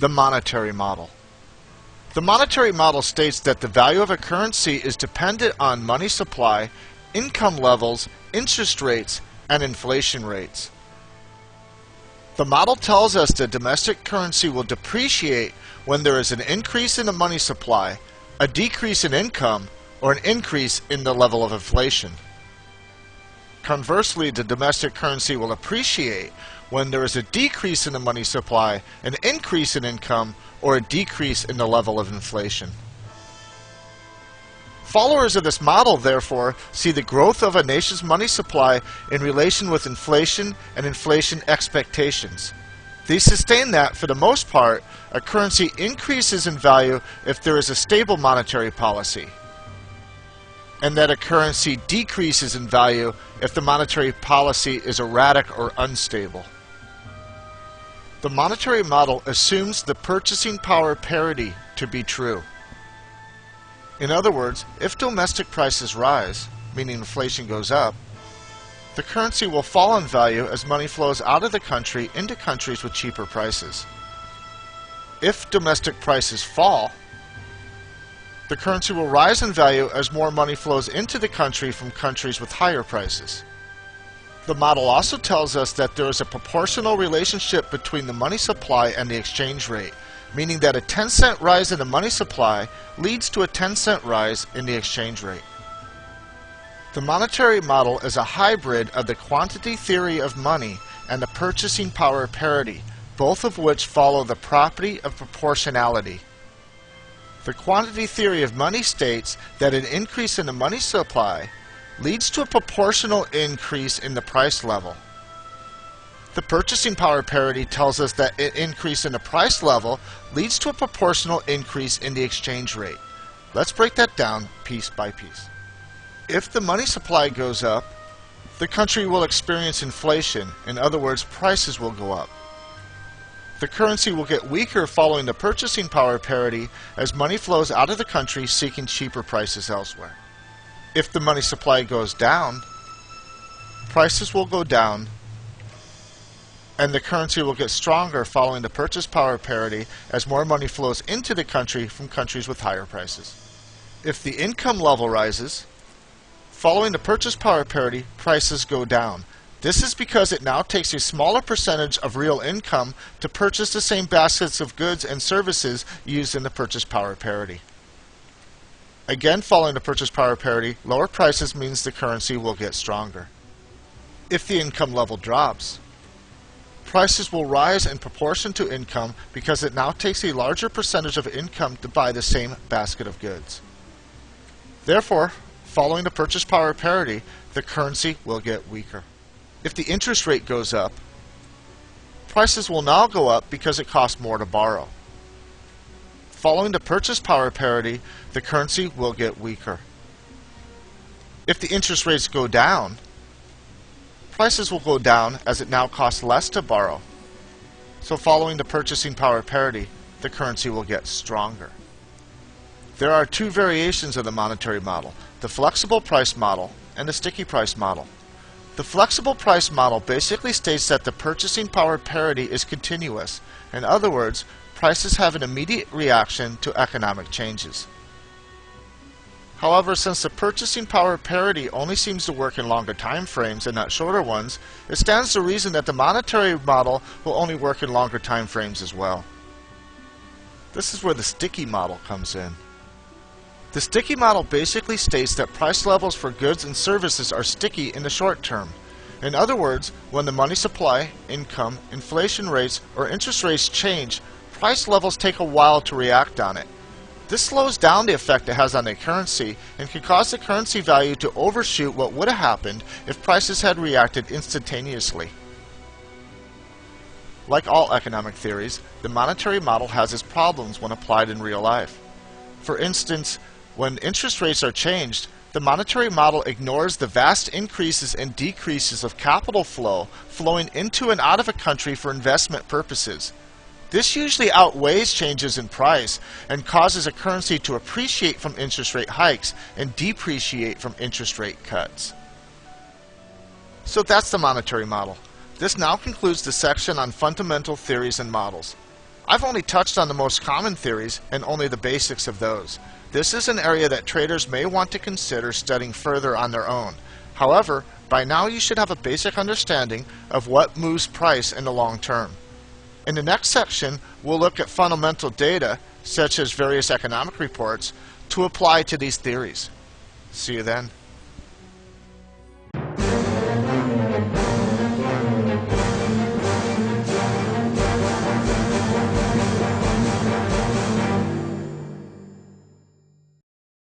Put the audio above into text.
The monetary model. The monetary model states that the value of a currency is dependent on money supply, income levels, interest rates, and inflation rates. The model tells us that domestic currency will depreciate when there is an increase in the money supply, a decrease in income, or an increase in the level of inflation. Conversely, the domestic currency will appreciate when there is a decrease in the money supply, an increase in income, or a decrease in the level of inflation. Followers of this model, therefore, see the growth of a nation's money supply in relation with inflation and inflation expectations. They sustain that, for the most part, a currency increases in value if there is a stable monetary policy, and that a currency decreases in value if the monetary policy is erratic or unstable. The monetary model assumes the purchasing power parity to be true. In other words, if domestic prices rise, meaning inflation goes up, the currency will fall in value as money flows out of the country into countries with cheaper prices. If domestic prices fall, the currency will rise in value as more money flows into the country from countries with higher prices. The model also tells us that there is a proportional relationship between the money supply and the exchange rate, meaning that a 10-cent rise in the money supply leads to a 10-cent rise in the exchange rate. The monetary model is a hybrid of the quantity theory of money and the purchasing power parity, both of which follow the property of proportionality. The quantity theory of money states that an increase in the money supply leads to a proportional increase in the price level. The purchasing power parity tells us that an increase in the price level leads to a proportional increase in the exchange rate. Let's break that down piece by piece. If the money supply goes up, the country will experience inflation. In other words, prices will go up. The currency will get weaker following the purchasing power parity as money flows out of the country seeking cheaper prices elsewhere. If the money supply goes down, prices will go down, and the currency will get stronger following the purchase power parity as more money flows into the country from countries with higher prices. If the income level rises, following the purchase power parity, prices go down. This is because it now takes a smaller percentage of real income to purchase the same baskets of goods and services used in the purchase power parity. Again, following the purchase power parity, lower prices means the currency will get stronger. If the income level drops, prices will rise in proportion to income because it now takes a larger percentage of income to buy the same basket of goods. Therefore, following the purchase power parity, the currency will get weaker. If the interest rate goes up, prices will now go up because it costs more to borrow. Following the purchase power parity, the currency will get weaker. If the interest rates go down, prices will go down as it now costs less to borrow. So following the purchasing power parity, the currency will get stronger. There are two variations of the monetary model, the flexible price model and the sticky price model. The flexible price model basically states that the purchasing power parity is continuous. In other words, prices have an immediate reaction to economic changes. However, since the purchasing power parity only seems to work in longer time frames and not shorter ones, it stands to reason that the monetary model will only work in longer time frames as well. This is where the sticky model comes in. The sticky model basically states that price levels for goods and services are sticky in the short term. In other words, when the money supply, income, inflation rates, or interest rates change, price levels take a while to react on it. This slows down the effect it has on the currency and can cause the currency value to overshoot what would have happened if prices had reacted instantaneously. Like all economic theories, the monetary model has its problems when applied in real life. For instance, when interest rates are changed, the monetary model ignores the vast increases and decreases of capital flow flowing into and out of a country for investment purposes. This usually outweighs changes in price and causes a currency to appreciate from interest rate hikes and depreciate from interest rate cuts. So that's the monetary model. This now concludes the section on fundamental theories and models. I've only touched on the most common theories and only the basics of those. This is an area that traders may want to consider studying further on their own. However, by now you should have a basic understanding of what moves price in the long term. In the next section, we'll look at fundamental data, such as various economic reports, to apply to these theories. See you then.